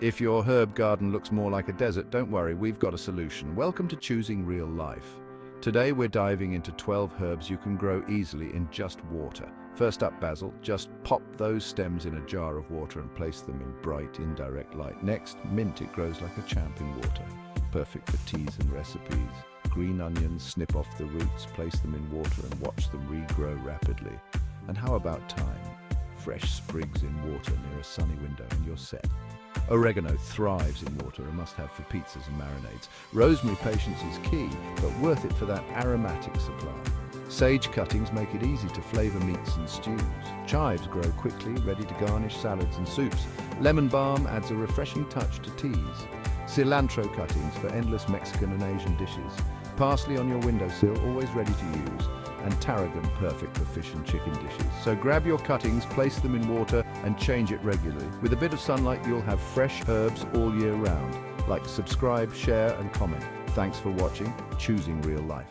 If your herb garden looks more like a desert, don't worry, we've got a solution. Welcome to Choosing Real Life. Today we're diving into 12 herbs you can grow easily in just water. First up, basil. Just pop those stems in a jar of water and place them in bright, indirect light. Next, mint. It grows like a champ in water. Perfect for teas and recipes. Green onions, snip off the roots, place them in water and watch them regrow rapidly. And how about thyme? Fresh sprigs in water near a sunny window and you're set. Oregano thrives in water, a must-have for pizzas and marinades. Rosemary, patience is key, but worth it for that aromatic supply. Sage cuttings make it easy to flavor meats and stews. Chives grow quickly, ready to garnish salads and soups. Lemon balm adds a refreshing touch to teas. Cilantro cuttings for endless Mexican and Asian dishes. Parsley on your windowsill, always ready to use. And tarragon, perfect for fish and chicken dishes. So grab your cuttings, place them in water and change it regularly. With a bit of sunlight, you'll have fresh herbs all year round. Like, subscribe, share and comment. Thanks for watching Choosing Real Life.